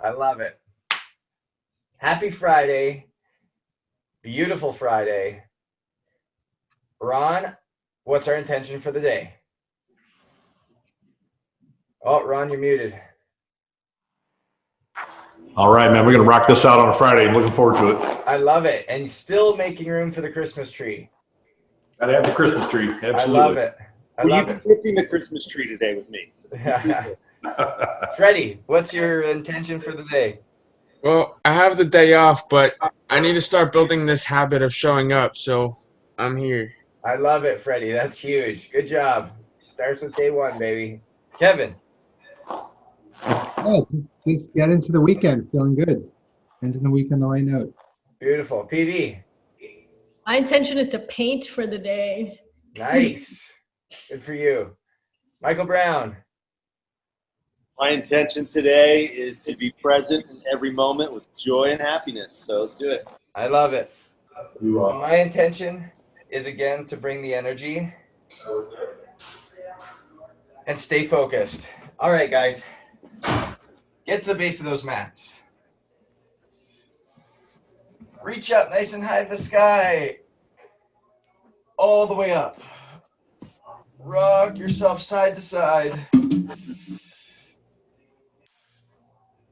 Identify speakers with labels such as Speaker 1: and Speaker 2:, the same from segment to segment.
Speaker 1: I love it. Happy Friday. Beautiful Friday. Ron, what's our intention for the day? Oh, Ron, you're muted.
Speaker 2: All right, man. We're going to rock this out on a Friday. I'm looking forward to it.
Speaker 1: I love it. And still making room for the Christmas tree.
Speaker 2: Got to have the Christmas tree. Absolutely.
Speaker 1: I love it. I love it.
Speaker 3: Flipping the Christmas tree today with me.
Speaker 1: Freddie, what's your intention for the day?
Speaker 4: Well, I have the day off, but I need to start building this habit of showing up, so I'm here.
Speaker 1: I love it, Freddie. That's huge. Good job. Starts with day one, baby. Kevin.
Speaker 5: Yeah, just get into the weekend feeling good. Into the week on the right note.
Speaker 1: Beautiful. PD.
Speaker 6: My intention is to paint for the day.
Speaker 1: Nice. Good for you. Michael Brown.
Speaker 3: My intention today is to be present in every moment with joy and happiness. So let's do it.
Speaker 1: I love it. My intention is again to bring the energy and stay focused. All right, guys. Get to the base of those mats. Reach up nice and high to the sky. All the way up. Rock yourself side to side.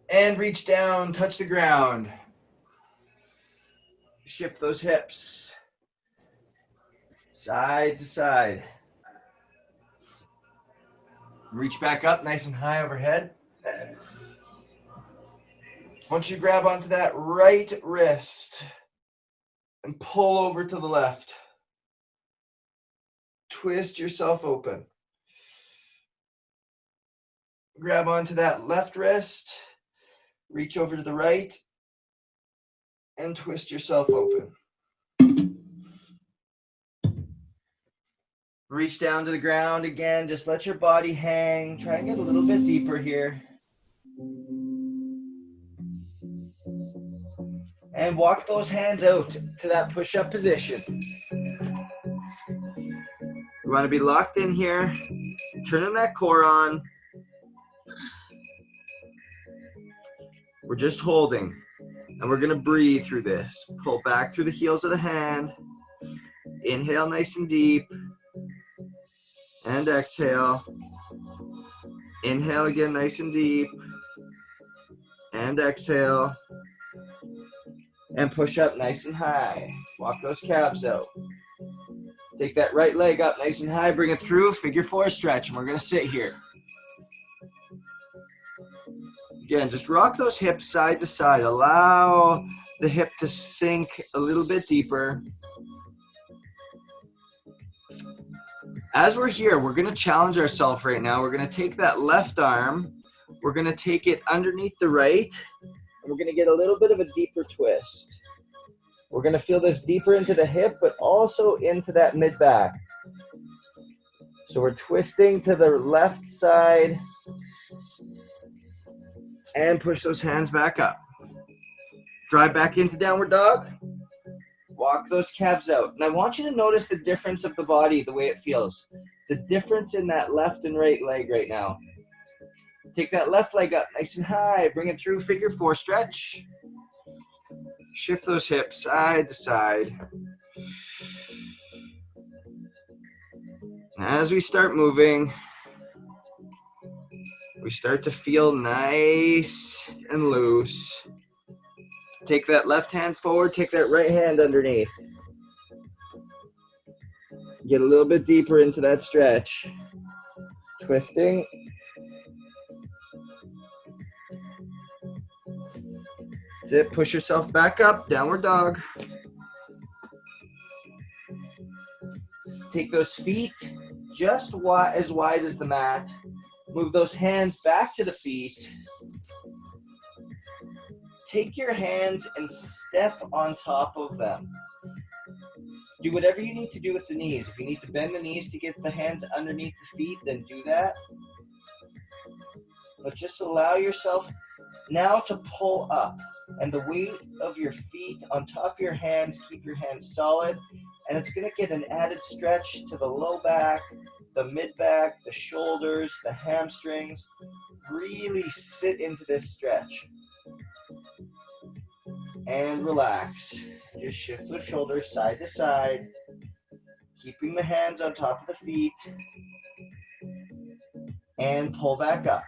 Speaker 1: And reach down, touch the ground. Shift those hips. Side to side. Reach back up nice and high overhead. Once you grab onto that right wrist and pull over to the left. Twist yourself open. Grab onto that left wrist. Reach over to the right and twist yourself open. Reach down to the ground again. Just let your body hang. Try and get a little bit deeper here. And walk those hands out to that push-up position. You want to be locked in here. Turning that core on. We're just holding, and we're gonna breathe through this. Pull back through the heels of the hand. Inhale nice and deep. And exhale. Inhale again nice and deep. And exhale. And push up nice and high. Walk those calves out. Take that right leg up nice and high. Bring it through. Figure four stretch, and we're gonna sit here. Again, just rock those hips side to side. Allow the hip to sink a little bit deeper. As we're here, we're going to challenge ourselves right now. We're going to take that left arm. We're going to take it underneath the right. And we're going to get a little bit of a deeper twist. We're going to feel this deeper into the hip, but also into that mid-back. So we're twisting to the left side. And push those hands back up. Drive back into downward dog. Walk those calves out. And I want you to notice the difference of the body, the way it feels. The difference in that left and right leg right now. Take that left leg up nice and high. Bring it through, figure four stretch. Shift those hips side to side. And as we start moving, we start to feel nice and loose. Take that left hand forward, take that right hand underneath. Get a little bit deeper into that stretch. Twisting. That's it, push yourself back up, downward dog. Take those feet just as wide as the mat. Move those hands back to the feet. Take your hands and step on top of them. Do whatever you need to do with the knees. If you need to bend the knees to get the hands underneath the feet, then do that. But just allow yourself now to pull up. And the weight of your feet on top of your hands, keep your hands solid. And it's going to get an added stretch to the low back, the mid back, the shoulders, the hamstrings. Really sit into this stretch. And relax. Just shift the shoulders side to side, keeping the hands on top of the feet. And pull back up.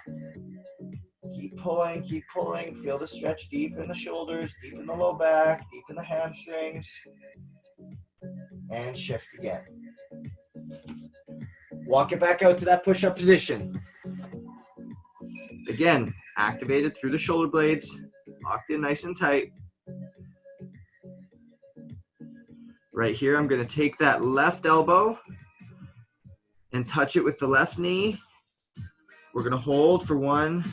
Speaker 1: Keep pulling, keep pulling. Feel the stretch deep in the shoulders, deep in the low back, deep in the hamstrings. And shift again. Walk it back out to that push-up position. Again, activated through the shoulder blades, locked in nice and tight. Right here, I'm going to take that left elbow and touch it with the left knee. We're going to hold for 1,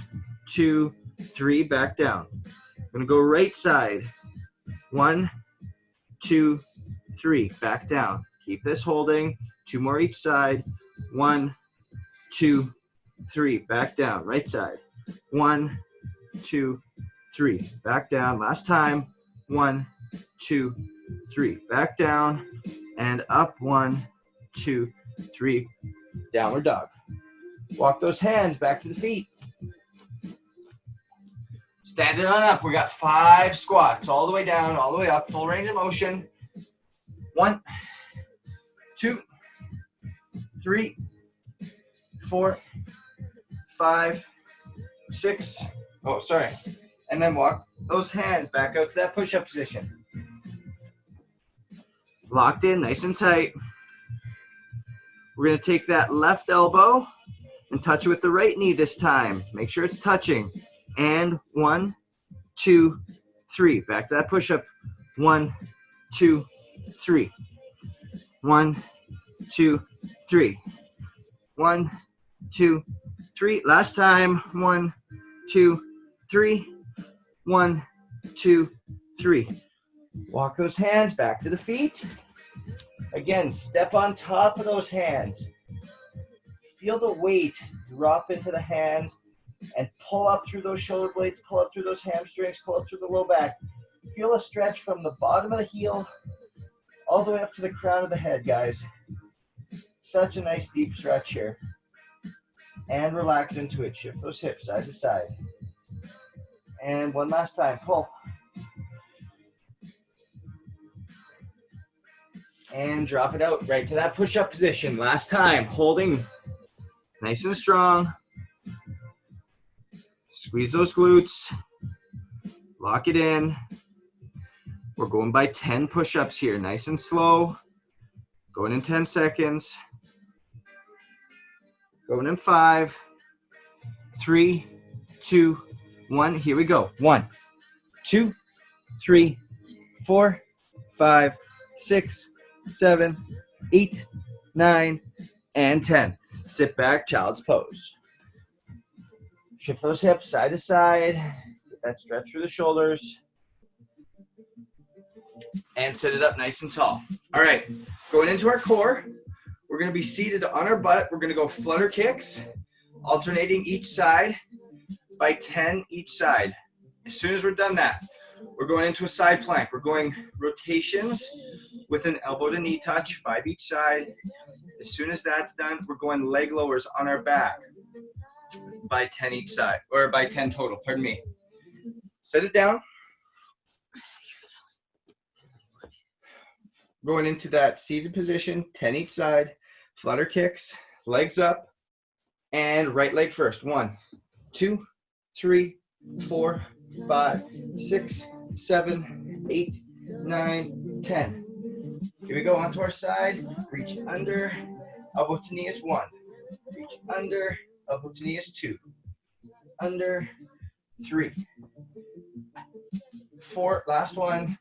Speaker 1: 2, 3, back down. I'm going to go right side. 1, 2, 3, back down. Keep this holding. 2 more each side. 1, 2, 3, back down. Right side. 1, 2, 3, back down. Last time. 1, 2, 3, back down and up. 1, 2, 3, downward dog. Walk those hands back to the feet. Stand it on up. We got 5 squats all the way down, all the way up, full range of motion. 1, 2, 3, 4, 5, 6. Oh, sorry. And then walk those hands back out to that push-up position. Locked in, nice and tight. We're going to take that left elbow and touch it with the right knee this time. Make sure it's touching. And 1, 2, 3. Back to that push-up. 1, 2, 3. 1, 2, 3. 1, 2, 3. Last time. 1, 2, 3. 1, 2, 3. Walk those hands back to the feet. Again, step on top of those hands. Feel the weight drop into the hands and pull up through those shoulder blades, pull up through those hamstrings, pull up through the low back. Feel a stretch from the bottom of the heel all the way up to the crown of the head, guys. Such a nice deep stretch here. And relax into it. Shift those hips side to side. And one last time, pull. And drop it out right to that push-up position. Last time, holding nice and strong. Squeeze those glutes. Lock it in. We're going by 10 push-ups here, nice and slow. Going in 10 seconds. Going in 5, 3, 2, 1. Here we go. 1, 2, 3, 4, 5, 6, 7, 8, 9, and 10. Sit back, child's pose. Shift those hips side to side. Get that stretch through the shoulders. And sit it up nice and tall. All right, going into our core. We're going to be seated on our butt. We're going to go flutter kicks, alternating each side by 10 each side. As soon as we're done that, we're going into a side plank. We're going rotations with an elbow to knee touch, 5 each side. As soon as that's done, we're going leg lowers on our back by 10 each side, or by 10 total, pardon me. Set it down. Going into that seated position, 10 each side, flutter kicks, legs up, and right leg first. 1, 2, 3, 4, 5, 6, 7, 8, 9, 10. Here we go, onto our side, reach under, elbow to knee is 1. Reach under, elbow to knee is 2. Under, 3. 4, last one.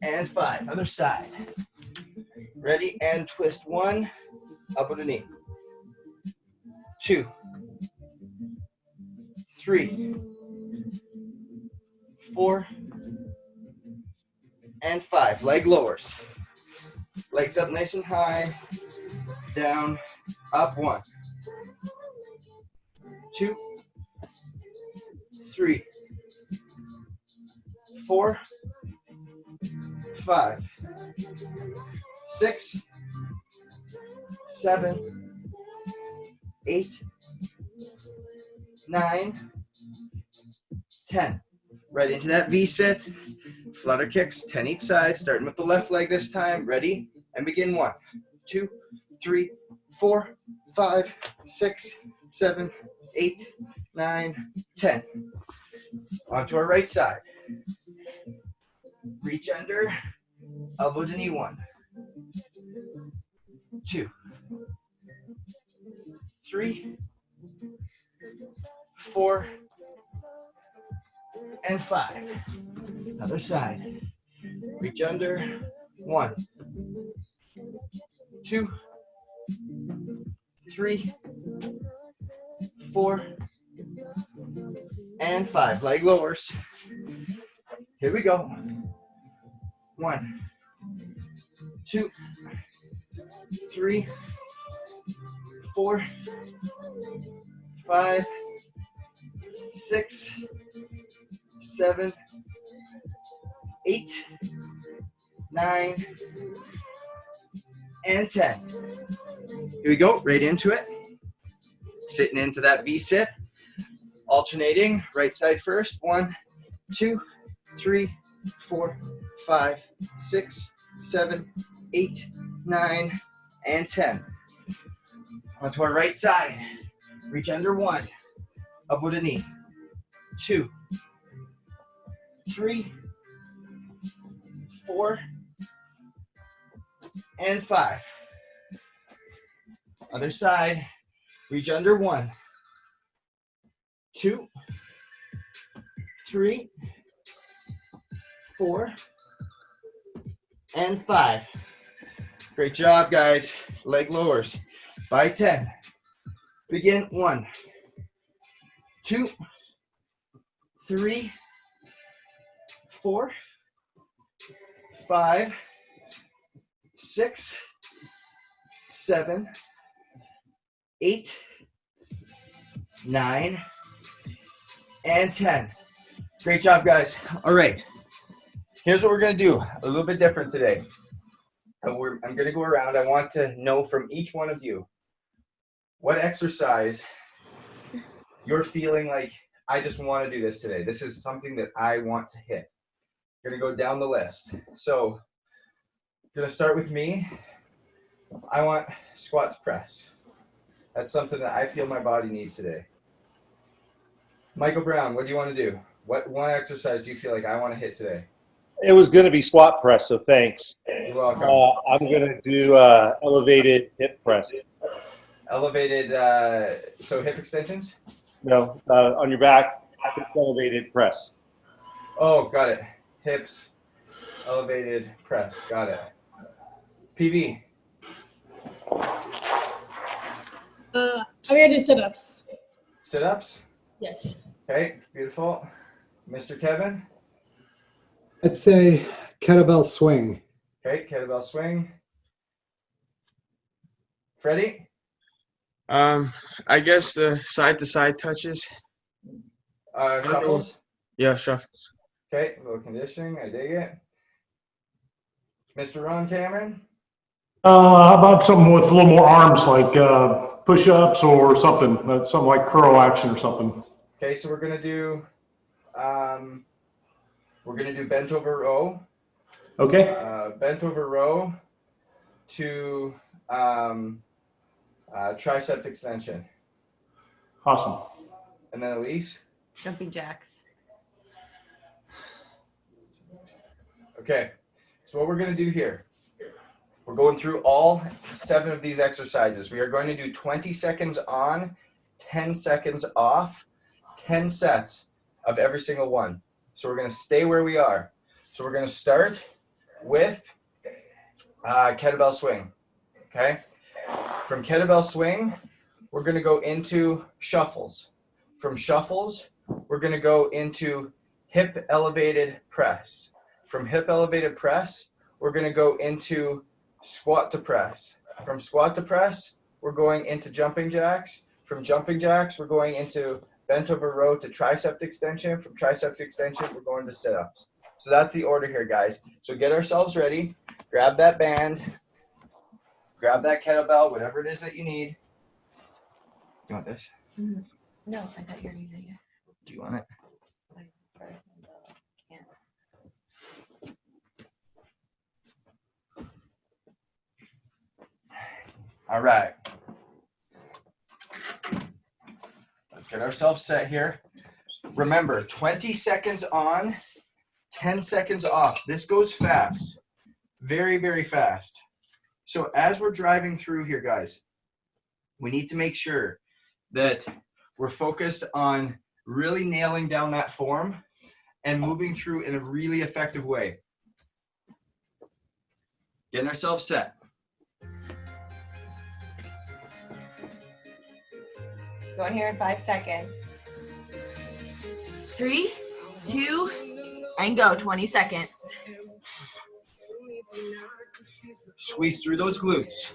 Speaker 1: And 5, other side. Ready, and twist. 1, elbow to knee. 2, 3, 4, and 5. Leg lowers. Legs up nice and high. Down, up. 1, 2, 3, 4, 5, 6, 7, 8, 9, 10. Right into that V-sit. Flutter kicks, 10 each side, starting with the left leg this time. Ready? And begin. 1, 2, 3, 4, 5, 6, 7, 8, 9, 10. Onto our right side. Reach under, elbow to knee. 1, 2, 3, 4, and 5. Other side. Reach under. 1, 2, 3, 4, and 5. Leg lowers. Here we go. 1, 2, 3, 4, 5, 6, 7, 8, 9, and 10. Here we go, right into it. Sitting into that V-sit. Alternating, right side first. 1, 2, 3, 4, 5, 6, 7, 8, 9, and 10. Onto our right side. Reach under. 1, elbow to knee. 2, 3, 4, and 5. Other side. Reach under. 1, 2, 3, 4, and 5. Great job, guys. Leg lowers by 10. Begin. 1, 2, 3, 4, 5, 6, 7, 8, 9, and 10. Great job, guys. All right. Here's what we're going to do. A little bit different today. I'm going to go around. I want to know from each one of you what exercise you're feeling like, I just want to do this today. This is something that I want to hit. I'm going to go down the list. So I'm going to start with me. I want squat to press. That's something that I feel my body needs today. Michael Brown, what do you want to do? What one exercise do you feel like I want to hit today?
Speaker 3: It was going to be squat press, so thanks.
Speaker 1: You're welcome.
Speaker 3: I'm going to do elevated hip press.
Speaker 1: Elevated, so hip extensions?
Speaker 3: No, on your back, elevated press.
Speaker 1: Oh, got it. Hips, elevated press. Got it. PV.
Speaker 6: I'm gonna do sit-ups.
Speaker 1: Sit-ups.
Speaker 6: Yes.
Speaker 1: Okay, beautiful. Mr. Kevin.
Speaker 5: I'd say kettlebell swing.
Speaker 1: Okay, kettlebell swing. Freddie.
Speaker 4: I guess the side-to-side touches.
Speaker 1: Shuffles.
Speaker 4: Yeah, shuffles.
Speaker 1: Okay, a little conditioning. I dig it. Mr. Ron Cameron.
Speaker 2: How about something with a little more arms, like push-ups or something, something like curl action or something.
Speaker 1: Okay, so we're gonna do bent over row.
Speaker 2: Okay.
Speaker 1: Bent over row to tricep extension.
Speaker 2: Awesome.
Speaker 1: And then Elise.
Speaker 7: Jumping jacks.
Speaker 1: Okay, so what we're gonna do here, we're going through all 7 of these exercises. We are going to do 20 seconds on, 10 seconds off, 10 sets of every single one. So we're gonna stay where we are. So we're gonna start with kettlebell swing, okay? From kettlebell swing, we're gonna go into shuffles. From shuffles, we're gonna go into hip elevated press. From hip elevated press, we're gonna go into squat to press. From squat to press, we're going into jumping jacks. From jumping jacks, we're going into bent over row to tricep extension. From tricep extension, we're going to sit-ups. So that's the order here, guys. So get ourselves ready. Grab that band. Grab that kettlebell, whatever it is that you need. You want this?
Speaker 7: No, I thought you were using it.
Speaker 1: Do you want it? All right. Let's get ourselves set here. Remember, 20 seconds on, 10 seconds off. This goes fast. Very, very fast. So as we're driving through here, guys, we need to make sure that we're focused on really nailing down that form and moving through in a really effective way. Getting ourselves set.
Speaker 7: Going here in 5 seconds. 3, 2, and go. 20 seconds.
Speaker 1: Squeeze through those glutes.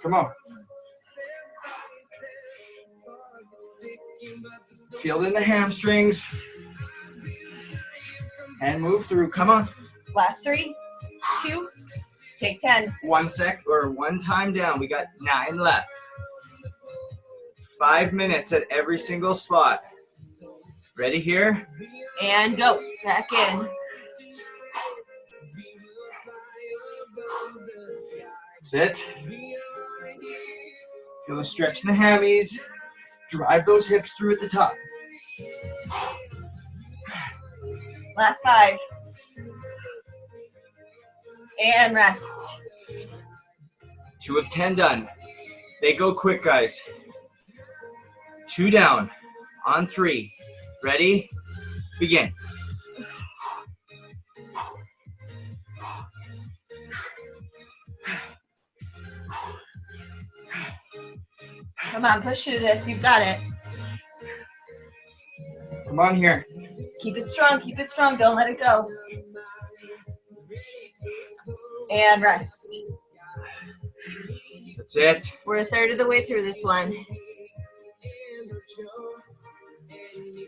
Speaker 1: Come on. Feel in the hamstrings. And move through. Come on.
Speaker 7: Last 3, 2, take 10.
Speaker 1: 1 sec or 1 time down. We got 9 left. 5 minutes at every single spot. Ready here?
Speaker 7: And go. Back in.
Speaker 1: Sit. Feel the stretch in the hammies. Drive those hips through at the top.
Speaker 7: Last 5. And rest.
Speaker 1: 2 of 10 done. They go quick, guys. 2 down. On 3. Ready? Begin.
Speaker 7: Come on, push through this. You've got it.
Speaker 1: Come on here.
Speaker 7: Keep it strong. Keep it strong. Don't let it go. And rest.
Speaker 1: That's it.
Speaker 7: We're a third of the way through this one.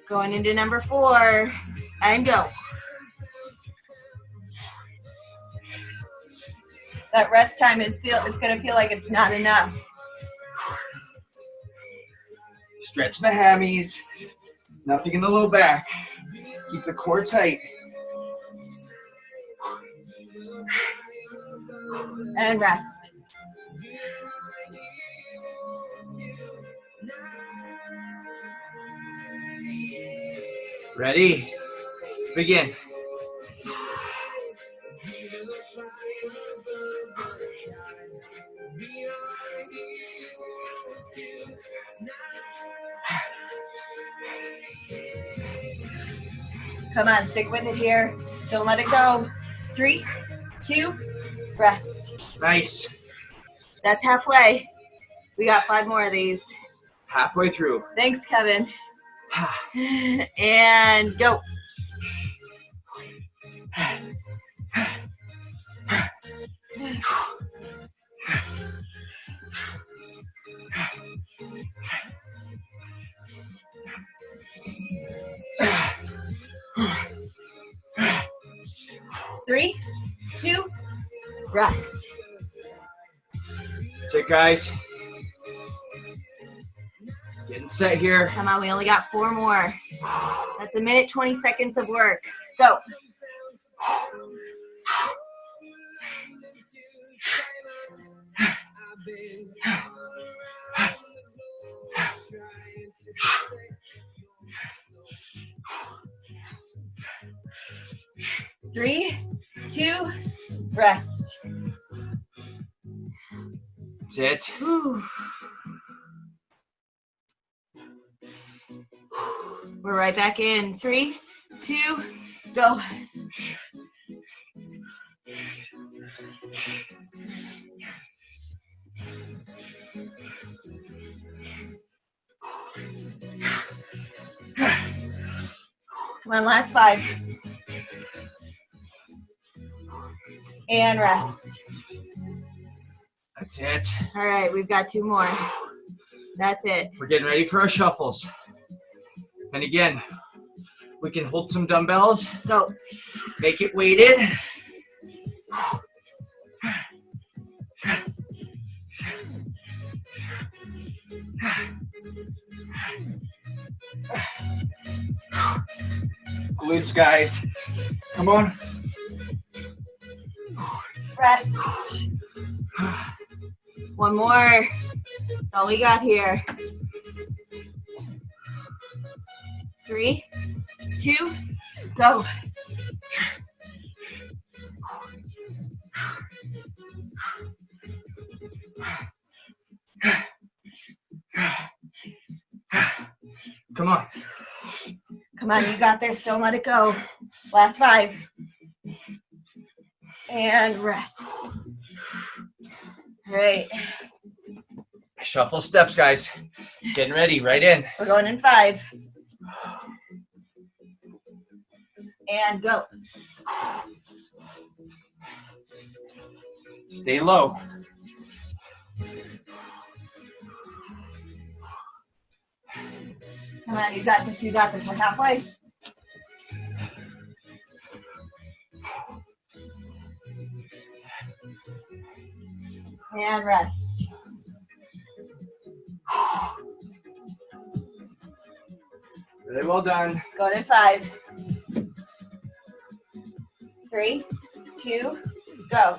Speaker 7: Going into number 4. And go. That rest time is going to feel like it's not enough.
Speaker 1: Stretch the hammies. Nothing in the low back. Keep the core tight.
Speaker 7: And rest.
Speaker 1: Ready? Begin.
Speaker 7: Come on, stick with it here. Don't let it go. 3, 2, rest.
Speaker 1: Nice.
Speaker 7: That's halfway. We got 5 more of these.
Speaker 1: Halfway through.
Speaker 7: Thanks, Kevin. And go. Three, 2, rest.
Speaker 1: That's it, guys. Getting set here.
Speaker 7: Come on, we only got 4 more. That's 1 minute, 20 seconds of work. Go. Three, 2, rest.
Speaker 1: That's it.
Speaker 7: Whew. We're right back in. 3, 2, go. Come on, last 5. And rest.
Speaker 1: That's it.
Speaker 7: All right, we've got 2 more. That's it.
Speaker 1: We're getting ready for our shuffles. And again, we can hold some dumbbells,
Speaker 7: Go.
Speaker 1: make it weighted. Glutes, guys. Come on.
Speaker 7: Rest. One more. That's all we got here. 3, 2, go.
Speaker 1: Come on.
Speaker 7: Come on, you got this. Don't let it go. Last 5. And rest. Great.
Speaker 1: Shuffle steps, guys. Getting ready, right in.
Speaker 7: We're going in 5. And go.
Speaker 1: Stay low.
Speaker 7: Come on, you got this. You got this. We're halfway. And rest.
Speaker 1: Really well done.
Speaker 7: Going in 5. 3, 2, go.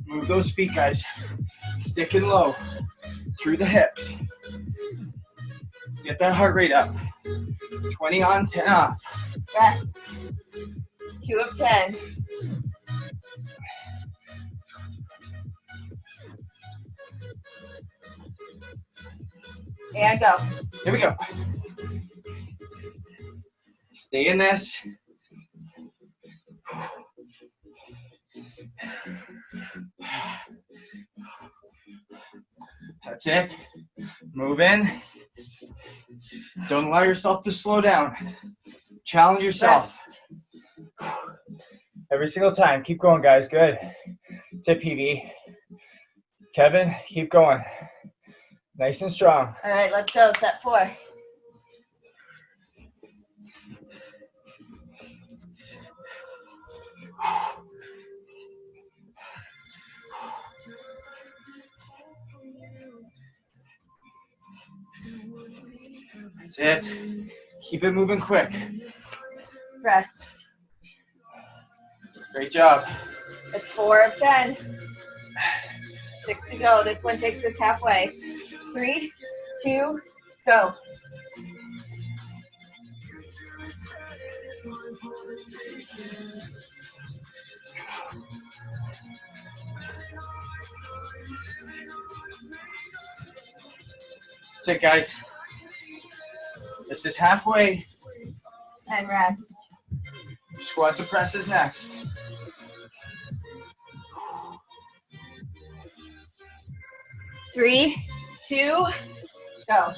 Speaker 1: Move those feet, guys. Sticking low through the hips. Get that heart rate up. 20 on, 10 off.
Speaker 7: Rest. 2 of 10. And go.
Speaker 1: Here we go. Stay in this. That's it. Move in. Don't allow yourself to slow down. Challenge yourself.
Speaker 7: Rest.
Speaker 1: Every single time. Keep going, guys. Good. Tip PV. Kevin, keep going. Nice and strong.
Speaker 7: All right, let's go. Step 4.
Speaker 1: That's it. Keep it moving quick.
Speaker 7: Rest.
Speaker 1: Great job.
Speaker 7: It's 4 of 10. 6 to go. This one takes us halfway. 3, 2, go.
Speaker 1: That's it, guys. This is halfway.
Speaker 7: And rest.
Speaker 1: Squat to press is next.
Speaker 7: Three, 2, go.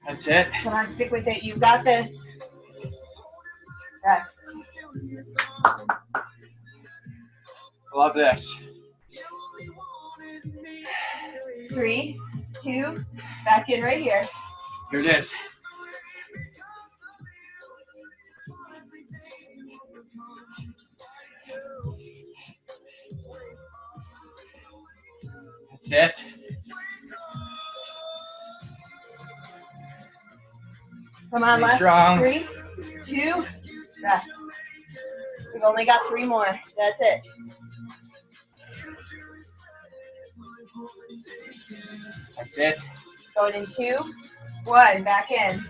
Speaker 1: That's it.
Speaker 7: Come on, stick with it. You got this. Rest.
Speaker 1: Love this.
Speaker 7: 3, 2, back in right here.
Speaker 1: Here it is. That's it.
Speaker 7: Come on,
Speaker 1: Stay
Speaker 7: last
Speaker 1: strong.
Speaker 7: 3, 2, rest. We've only got 3 more. That's it.
Speaker 1: That's it.
Speaker 7: Going in 2, 1, back in.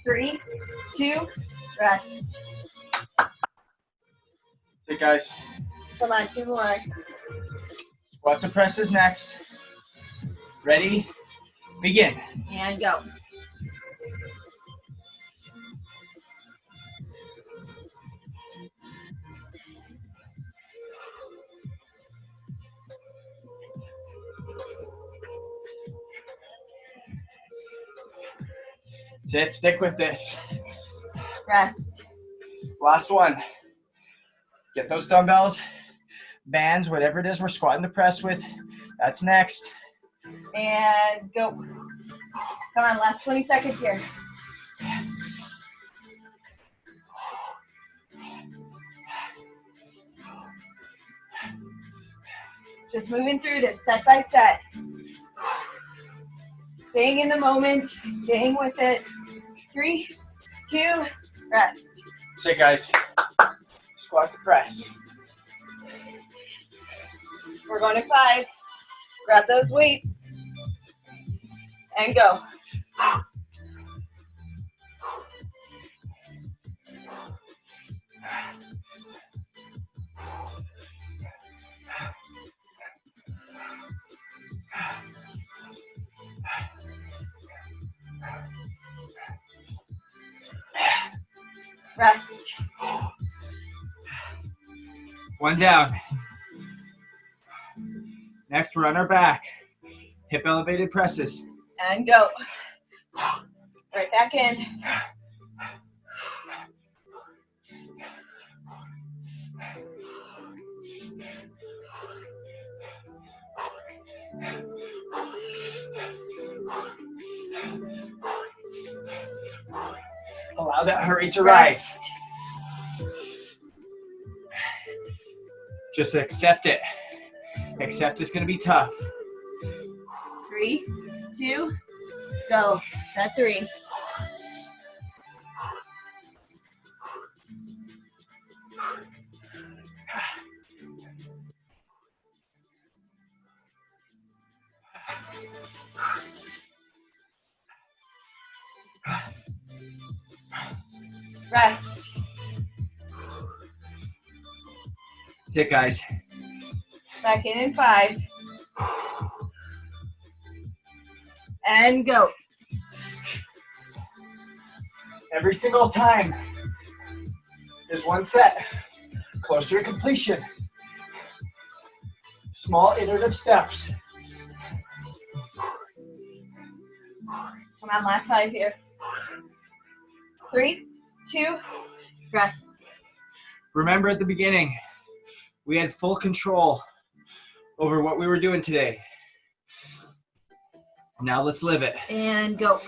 Speaker 7: Three, 2, rest.
Speaker 1: That's it, guys.
Speaker 7: Come on, 2 more.
Speaker 1: Squat to press is next. Ready? Begin.
Speaker 7: And go.
Speaker 1: That's it. Stick with this.
Speaker 7: Rest.
Speaker 1: Last one. Get those dumbbells, bands, whatever it is we're squatting the press with. That's next.
Speaker 7: And go. Come on, last 20 seconds here. Just moving through this set by set. Staying in the moment, staying with it. 3, 2, rest.
Speaker 1: That's it, guys. Squat the press.
Speaker 7: We're going to 5. Grab those weights and go. Rest.
Speaker 1: One down. Next, we're on our back. Hip elevated presses.
Speaker 7: And go. Right back in.
Speaker 1: Allow that hurry to rise.
Speaker 7: Rest.
Speaker 1: Just accept it. Accept it's going to be tough.
Speaker 7: 3, 2, go. Set 3. Rest.
Speaker 1: That's it, guys.
Speaker 7: Back in 5. And go.
Speaker 1: Every single time is one set. Closer to completion. Small iterative steps.
Speaker 7: Come on, last 5 here. 3, 2, rest.
Speaker 1: Remember at the beginning, we had full control over what we were doing today. Now let's live it.
Speaker 7: And go.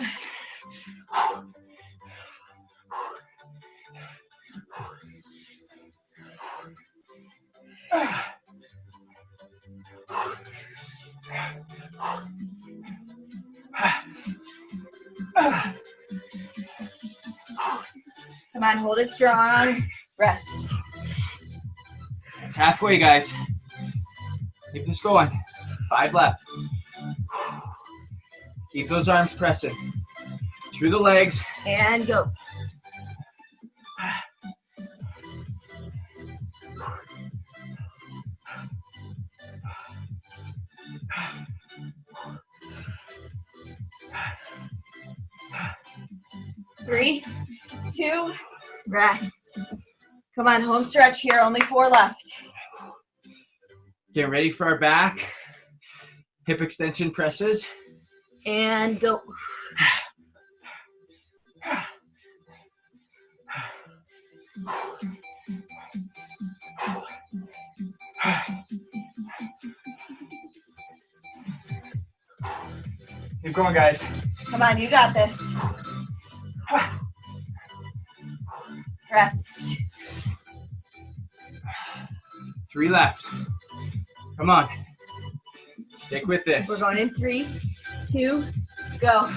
Speaker 7: Come on, hold it strong. Rest.
Speaker 1: It's halfway, guys. Keep this going. 5 left. Keep those arms pressing. Through the legs.
Speaker 7: And go. Three, 2, rest. Come on, home stretch here. Only 4 left.
Speaker 1: Getting ready for our back. Hip extension presses.
Speaker 7: And go.
Speaker 1: Keep going, guys.
Speaker 7: Come on, you got this. Rest.
Speaker 1: 3 left. Come on. Stick with this.
Speaker 7: We're going in 3, 2, go.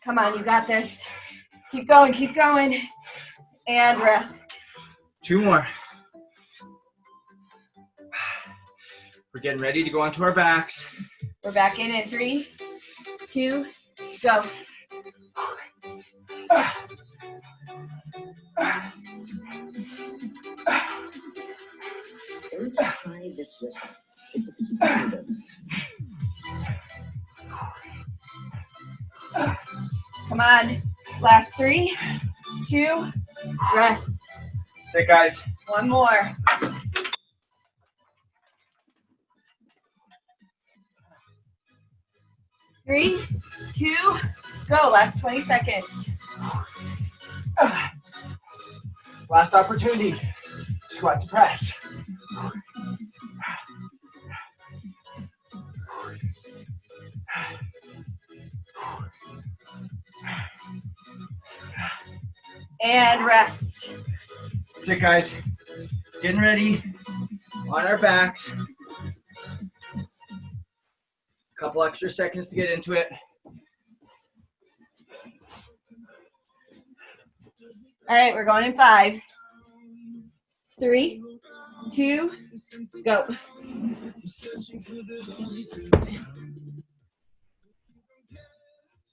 Speaker 7: Come on, you got this. Keep going, keep going. And rest.
Speaker 1: 2 more. We're getting ready to go onto our backs.
Speaker 7: We're back in 3, 2, go. Come on. Last 3, 2, Rest.
Speaker 1: Sit, guys.
Speaker 7: One more. 3, 2, go. Last 20 seconds.
Speaker 1: Last opportunity. Squat to press.
Speaker 7: And rest.
Speaker 1: Sit, guys. Getting ready. On our backs. Couple extra seconds to get into it.
Speaker 7: All right, we're going in 5, 3, 2, go.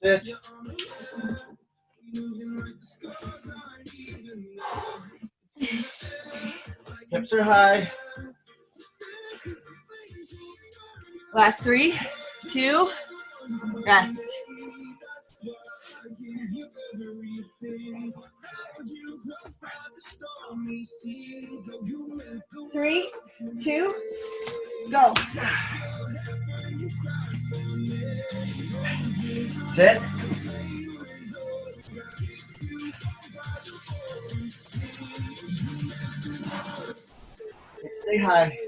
Speaker 1: Sit. Hips are high.
Speaker 7: Last 3, 2, rest. 3, 2, go.
Speaker 1: Sit. Stay high.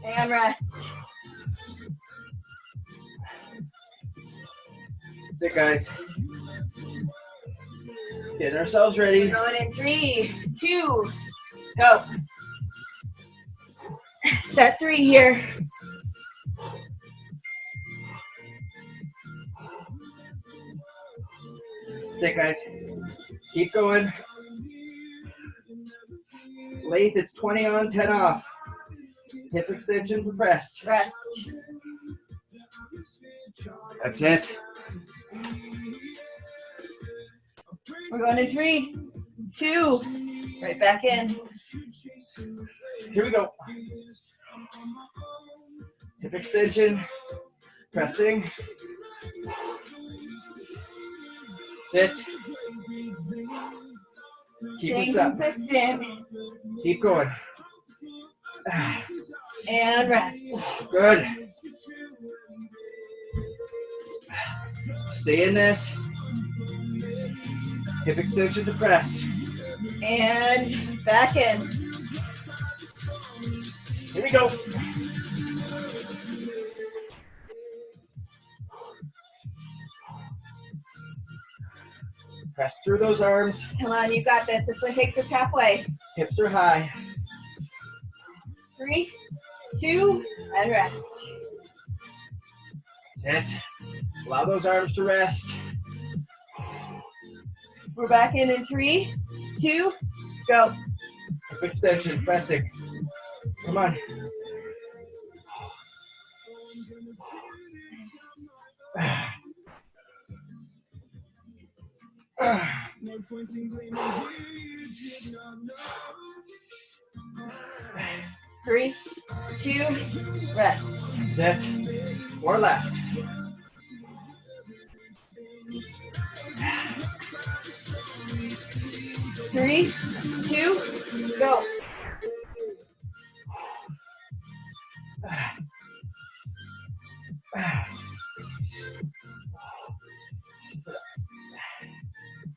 Speaker 7: And rest.
Speaker 1: Sit, guys. Getting ourselves ready.
Speaker 7: We're going in 3, 2, go. Set 3 here.
Speaker 1: Sit, guys. Keep going. Lathe, it's 20 on, 10 off. Hip extension for press.
Speaker 7: Rest.
Speaker 1: That's it.
Speaker 7: We're going in 3, 2, right back in.
Speaker 1: Here we go. Hip extension. Pressing. Sit. Keep
Speaker 7: Staying
Speaker 1: this up.
Speaker 7: consistent.
Speaker 1: Keep going.
Speaker 7: And rest.
Speaker 1: Good. Stay in this. Hip extension to press.
Speaker 7: And back in.
Speaker 1: Here we go. Press through those arms.
Speaker 7: Come on, you got this. This one takes us halfway.
Speaker 1: Hips are high.
Speaker 7: 3, 2, and rest.
Speaker 1: Sit. Allow those arms to rest.
Speaker 7: We're back in 3, 2, go.
Speaker 1: Hip extension, pressing. Come on.
Speaker 7: Three, 2, rest.
Speaker 1: Sit. More left.
Speaker 7: Three, 2, go.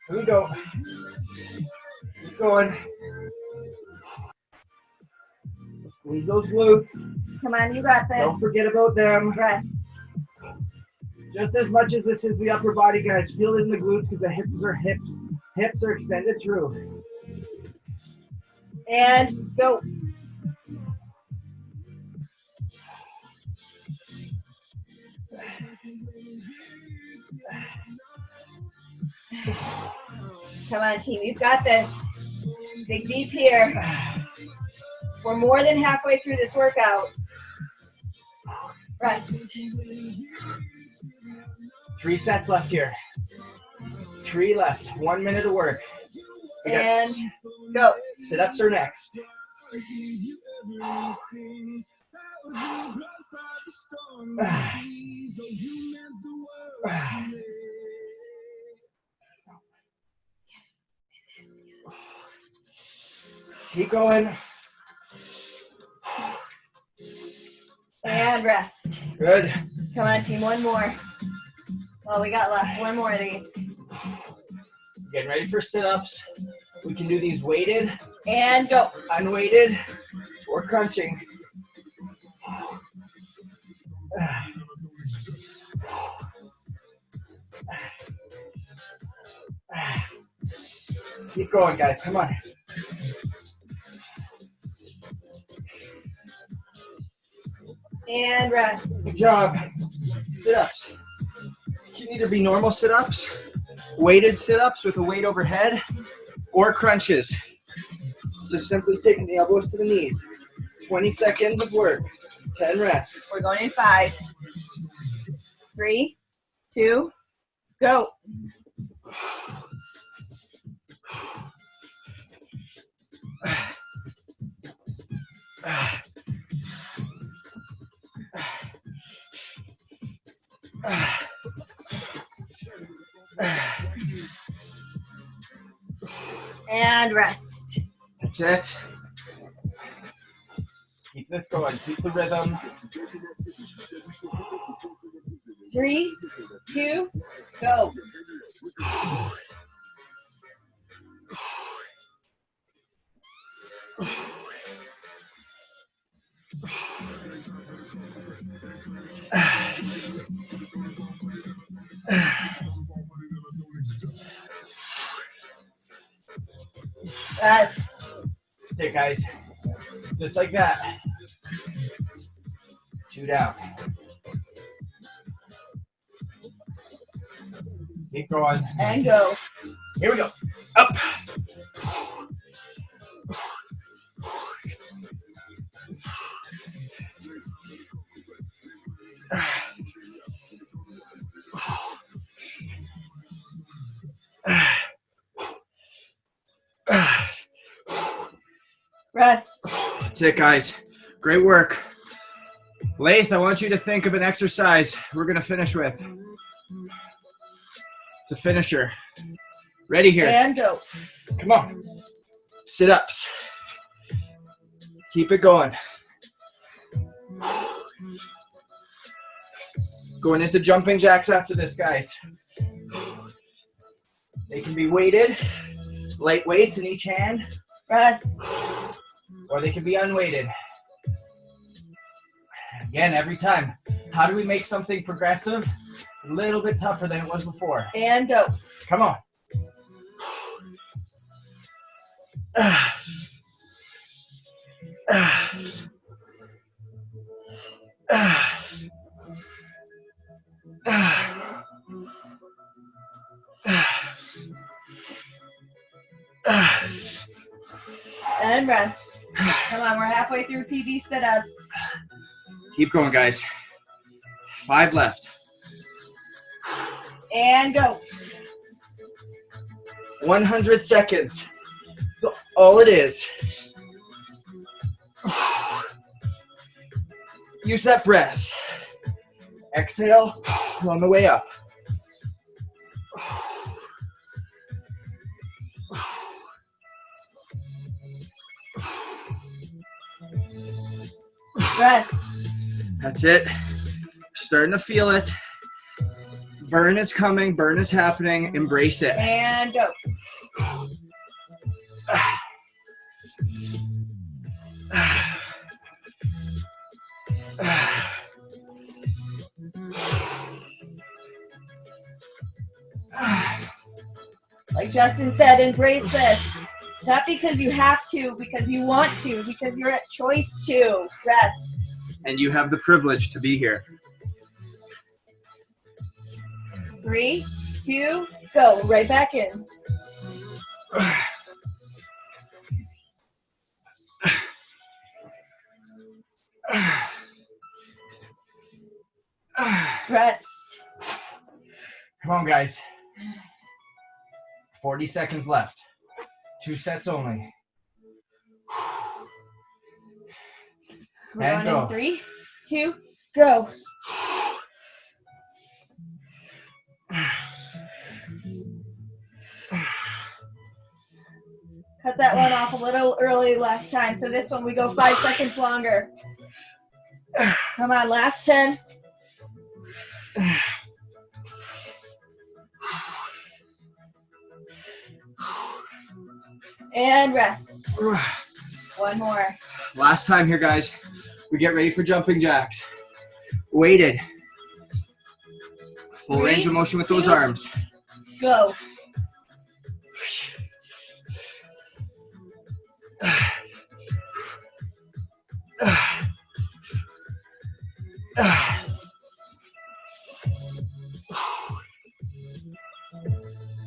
Speaker 1: Here we go. Keep going. Squeeze those glutes.
Speaker 7: Come on, you got this.
Speaker 1: Don't forget about them.
Speaker 7: Rest.
Speaker 1: Just as much as this is the upper body, guys. Feel it in the glutes because the hips are extended through.
Speaker 7: And go. Come on, team. You've got this. Dig deep here. We're more than halfway through this workout. Rest.
Speaker 1: 3 sets left here. 3 left. 1 minute of work. We got
Speaker 7: And go.
Speaker 1: sit-ups are next. Keep going.
Speaker 7: And rest.
Speaker 1: Good.
Speaker 7: Come on, team, one more. Well, we got left one more of these.
Speaker 1: Getting ready for sit-ups. We can do these weighted,
Speaker 7: And go.
Speaker 1: unweighted, or crunching. Keep going, guys. Come on.
Speaker 7: And rest.
Speaker 1: Good job. Sit-ups. Can either be normal sit-ups, weighted sit-ups with a weight overhead, or crunches. Just simply taking the elbows to the knees. 20 seconds of work. 10 reps.
Speaker 7: We're going in 5, 3, 2, go. And rest.
Speaker 1: That's it. Keep this going. Keep the rhythm.
Speaker 7: 3, 2, go. Rest.
Speaker 1: That's it, guys. Just like that. 2 down. Keep going.
Speaker 7: And go.
Speaker 1: Here we go. Up.
Speaker 7: Rest.
Speaker 1: That's it, guys. Great work. Laith, I want you to think of an exercise we're going to finish with. It's a finisher. Ready here.
Speaker 7: And go.
Speaker 1: Come on. Sit-ups. Keep it going. Going into jumping jacks after this, guys. They can be weighted, light weights in each hand,
Speaker 7: Rest.
Speaker 1: or they can be unweighted. Again, every time. How do we make something progressive? A little bit tougher than it was before.
Speaker 7: And go.
Speaker 1: Come on.
Speaker 7: And rest. Come on, we're halfway through PB sit-ups.
Speaker 1: Keep going, guys. 5 left.
Speaker 7: And go.
Speaker 1: 100 seconds. All it is. Use that breath. Exhale on the way up.
Speaker 7: Rest.
Speaker 1: That's it. Starting to feel it. Burn is coming. Burn is happening. Embrace it.
Speaker 7: And go. Like Justin said, embrace this. Not because you have to, because you want to, because you're at choice to. Rest.
Speaker 1: And you have the privilege to be here.
Speaker 7: 3, 2, go. Right back in. Rest.
Speaker 1: Come on, guys. 40 seconds left. 2 sets only.
Speaker 7: We're
Speaker 1: And
Speaker 7: going
Speaker 1: go.
Speaker 7: in 3, 2, go. Cut that one off a little early last time. So this one we go 5 seconds longer. Come on, last 10. And rest. One more.
Speaker 1: Last time here, guys. We get ready for jumping jacks. Weighted. Full
Speaker 7: 3,
Speaker 1: range of motion with those
Speaker 7: 2,
Speaker 1: arms.
Speaker 7: Go.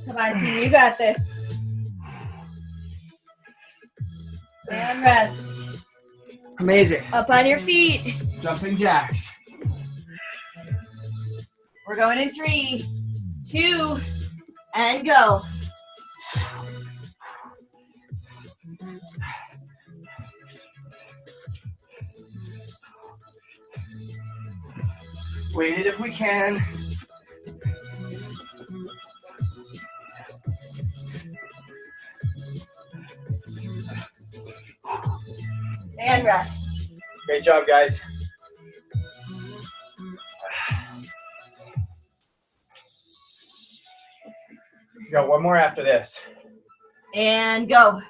Speaker 7: Come on, team, you got this. And rest.
Speaker 1: Amazing.
Speaker 7: Up on your feet.
Speaker 1: Jumping jacks.
Speaker 7: We're going in 3, 2, and go.
Speaker 1: Weighted if we can.
Speaker 7: And rest.
Speaker 1: Great job, guys. Got one more after this.
Speaker 7: And go.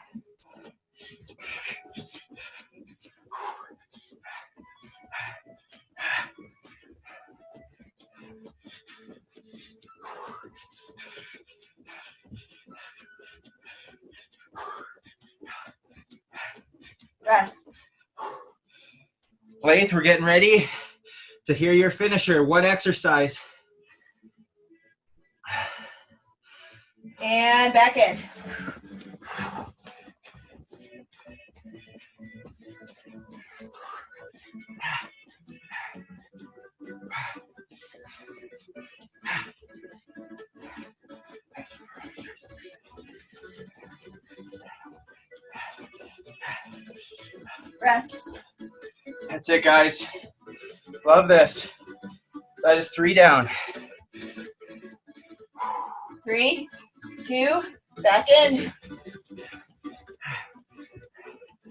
Speaker 7: Rest.
Speaker 1: Blythe, we're getting ready to hear your finisher. One exercise.
Speaker 7: And back in. Rest.
Speaker 1: That's it, guys. Love this. That is 3 down.
Speaker 7: 3, 2, back in.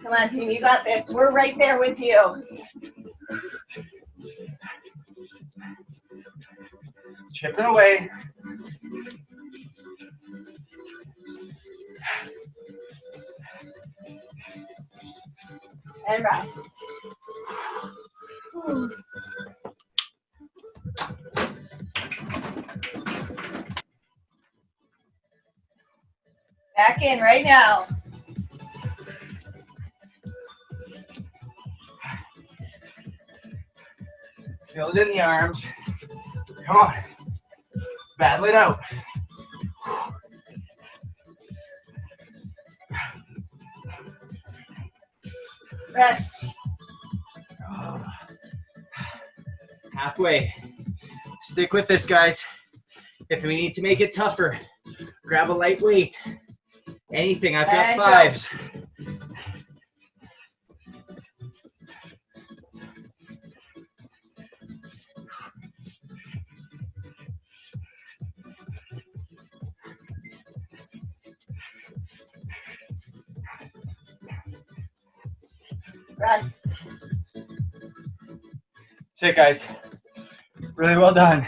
Speaker 7: Come on, team, you got this. We're right there with you.
Speaker 1: Chipping away.
Speaker 7: And rest. Whew. Back in right now.
Speaker 1: Feel it in the arms. Come on. Battle it out.
Speaker 7: Rest.
Speaker 1: Halfway. Stick with this, guys. If we need to make it tougher, grab a light weight. Anything. I've got
Speaker 7: And go.
Speaker 1: 5s.
Speaker 7: Rest.
Speaker 1: That's it, guys. Really well done.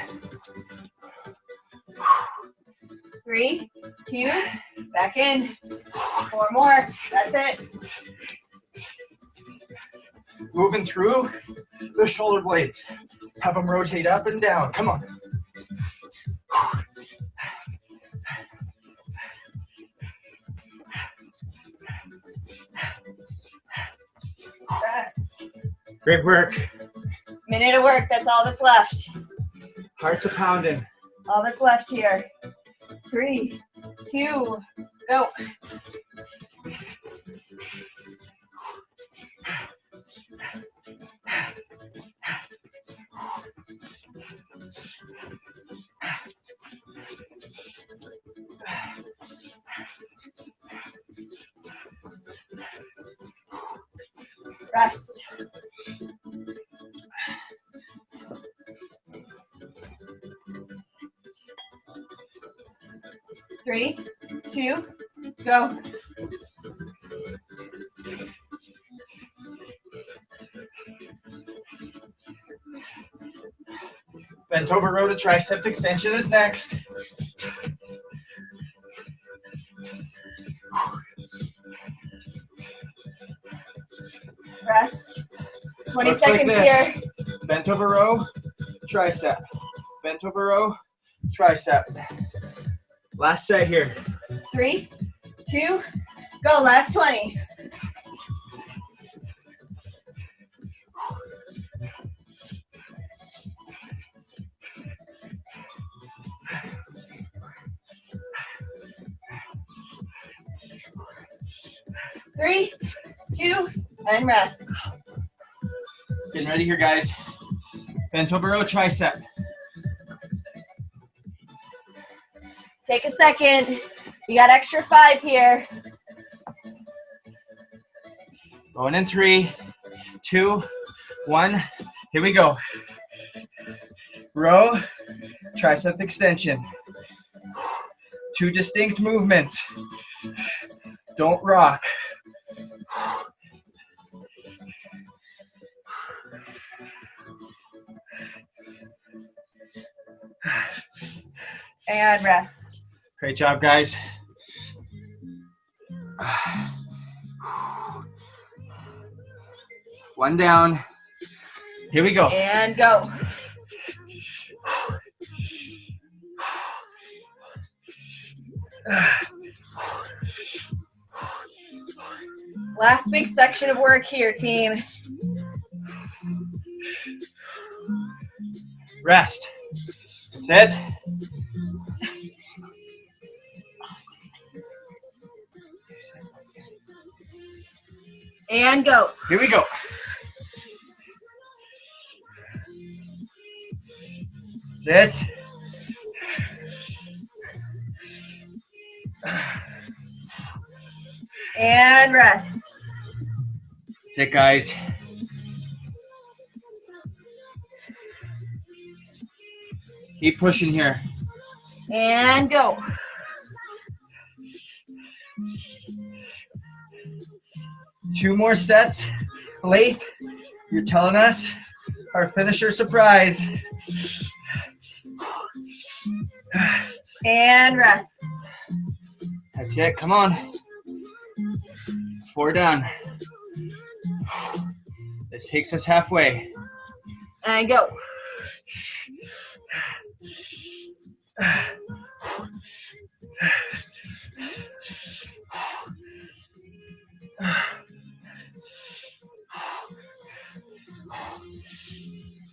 Speaker 7: 3, 2, back in. 4 more. That's it.
Speaker 1: Moving through the shoulder blades. Have them rotate up and down. Come on.
Speaker 7: Rest.
Speaker 1: Great work.
Speaker 7: Minute of work. That's all that's left.
Speaker 1: Hearts are pounding.
Speaker 7: All that's left here. 3, 2, go. Rest. Three, 2, go.
Speaker 1: Bent over row to tricep extension is next.
Speaker 7: Rest. 20
Speaker 1: Looks like
Speaker 7: seconds
Speaker 1: this.
Speaker 7: here.
Speaker 1: Bent over row, tricep. Bent over row, tricep. Last set here.
Speaker 7: 3, 2, go. Last 20. Three, 2, and rest.
Speaker 1: Getting ready here, guys. Bent over row, tricep.
Speaker 7: Take a second. You got extra 5 here.
Speaker 1: Going in 3, 2, 1. Here we go. Row, tricep extension. 2 distinct movements. Don't rock.
Speaker 7: And rest.
Speaker 1: Great job, guys. One down. Here we go.
Speaker 7: And go. Last big section of work here, team.
Speaker 1: Rest. Sit.
Speaker 7: And go.
Speaker 1: Here we go. Sit.
Speaker 7: And rest.
Speaker 1: Sit, guys. Keep pushing here.
Speaker 7: And go.
Speaker 1: Two more sets. Blake, you're telling us our finisher surprise.
Speaker 7: And rest.
Speaker 1: That's it. Come on. 4 down. This takes us halfway.
Speaker 7: And go.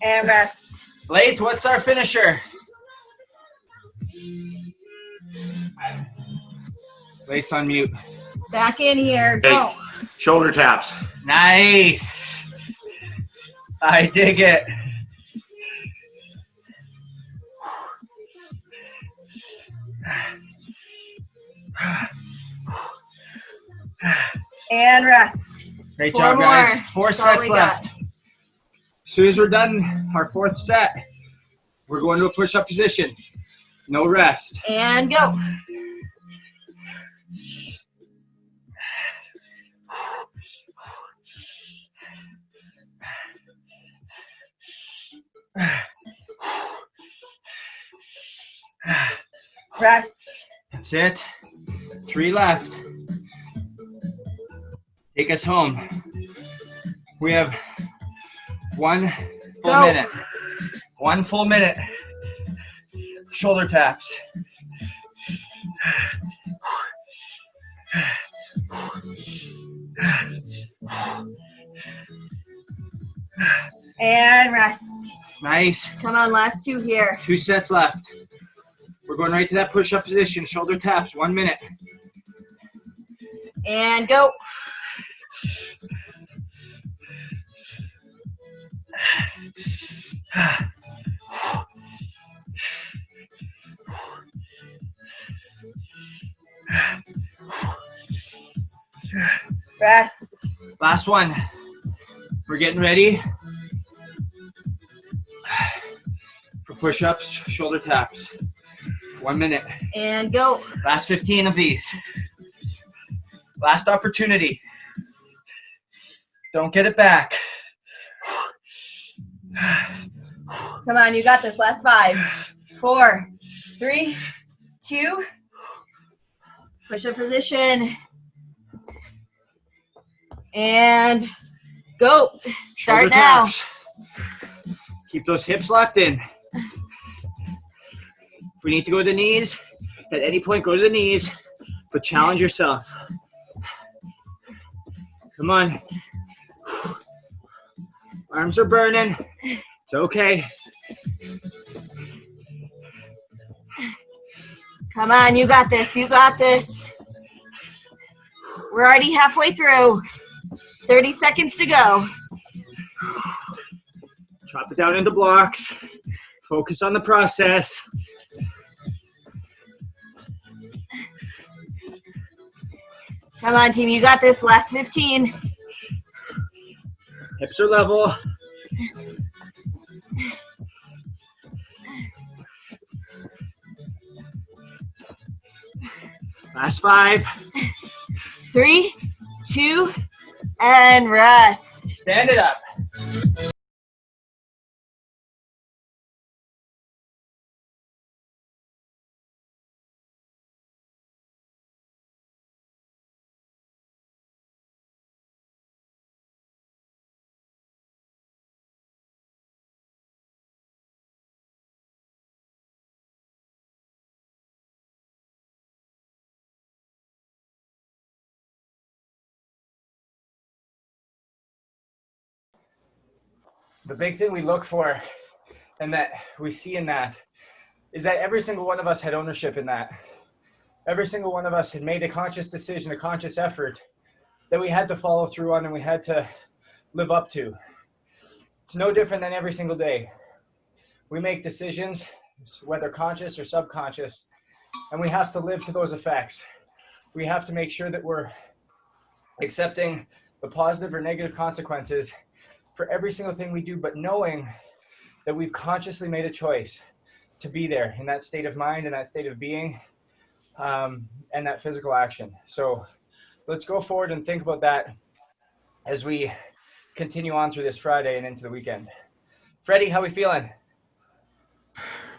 Speaker 7: And rest.
Speaker 1: Blake, what's our finisher? Blake's on mute.
Speaker 7: Back in here. Go.
Speaker 8: Shoulder taps.
Speaker 1: Nice. I dig it.
Speaker 7: And rest.
Speaker 1: Great
Speaker 7: 4
Speaker 1: job, guys.
Speaker 7: more.
Speaker 1: 4
Speaker 7: That's all
Speaker 1: sets
Speaker 7: we
Speaker 1: left.
Speaker 7: got.
Speaker 1: As soon as we're done, our 4th set, we're going to a push-up position. No rest.
Speaker 7: And go. Rest.
Speaker 1: That's it. 3 left. Take us home. We have 1 full
Speaker 7: Go.
Speaker 1: minute. 1 full minute. Shoulder taps.
Speaker 7: And rest.
Speaker 1: Nice.
Speaker 7: Come on, last 2 here.
Speaker 1: 2 sets left. We're going right to that push-up position. Shoulder taps. 1 minute.
Speaker 7: And go. Rest.
Speaker 1: Last one. We're getting ready for push-ups, shoulder taps. 1 minute.
Speaker 7: And go.
Speaker 1: Last 15 of these. Last opportunity. Don't get it back.
Speaker 7: Come on, you got this. Last 5, 4, 3, 2. Push-up position. And go. Start
Speaker 1: Shoulder
Speaker 7: now.
Speaker 1: taps. Keep those hips locked in. If we need to go to the knees, at any point, go to the knees, but challenge yourself. Come on. Arms are burning. It's okay.
Speaker 7: Come on, you got this. You got this. We're already halfway through. 30 seconds to go.
Speaker 1: Chop it down into blocks. Focus on the process.
Speaker 7: Come on, team. You got this. Last 15.
Speaker 1: Hips are level. Last 5.
Speaker 7: 3, 2, and rest.
Speaker 1: Stand it up. The big thing we look for and that we see in that is that every single one of us had ownership in that. Every single one of us had made a conscious decision, a conscious effort that we had to follow through on and we had to live up to. It's no different than every single day. We make decisions, whether conscious or subconscious, and we have to live to those effects. We have to make sure that we're accepting the positive or negative consequences for every single thing we do, but knowing that we've consciously made a choice to be there in that state of mind and that state of being and that physical action. So let's go forward and think about that as we continue on through this Friday and into the weekend. Freddie, how we feeling?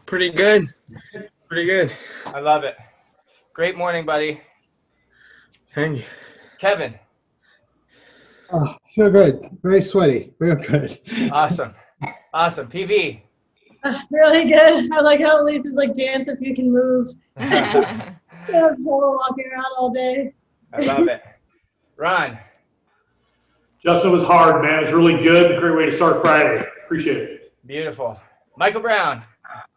Speaker 4: Pretty good. Pretty good.
Speaker 1: I love it. Great morning, buddy.
Speaker 4: Thank you.
Speaker 1: Kevin.
Speaker 5: Oh, feel good. Very sweaty. Real good.
Speaker 1: Awesome. Awesome. PV.
Speaker 6: Really good. I like how Elise is like, dance if you can move.
Speaker 1: I
Speaker 6: Yeah, walking around all day.
Speaker 1: love it. Ron.
Speaker 2: Justin, was hard, man. It was really good. Great way to start Friday. Appreciate it.
Speaker 1: Beautiful. Michael Brown.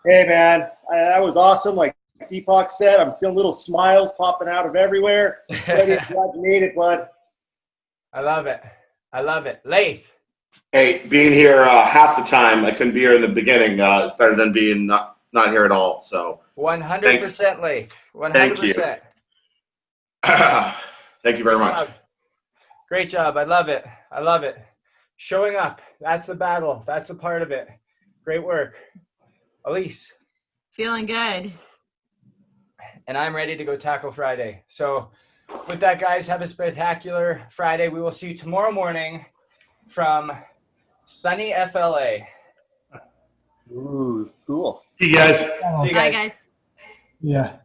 Speaker 3: Hey, man, that was awesome. Like Deepak said, I'm feeling little smiles popping out of everywhere. Glad you made it, bud.
Speaker 1: I love it. I love it. Leif.
Speaker 8: Hey, being here half the time, I couldn't be here in the beginning. It's better than being not here at all. So
Speaker 1: 100% Leif. 100%.
Speaker 8: Thank you. Thank you very much.
Speaker 1: Great job. I love it. I love it. Showing up. That's the battle. That's a part of it. Great work. Elise.
Speaker 7: Feeling good.
Speaker 1: And I'm ready to go tackle Friday. So with that, guys, have a spectacular Friday. We will see you tomorrow morning from sunny FLA.
Speaker 3: Ooh, cool.
Speaker 2: See you guys.
Speaker 1: See you
Speaker 7: Bye,
Speaker 1: guys.
Speaker 7: guys.
Speaker 5: Yeah.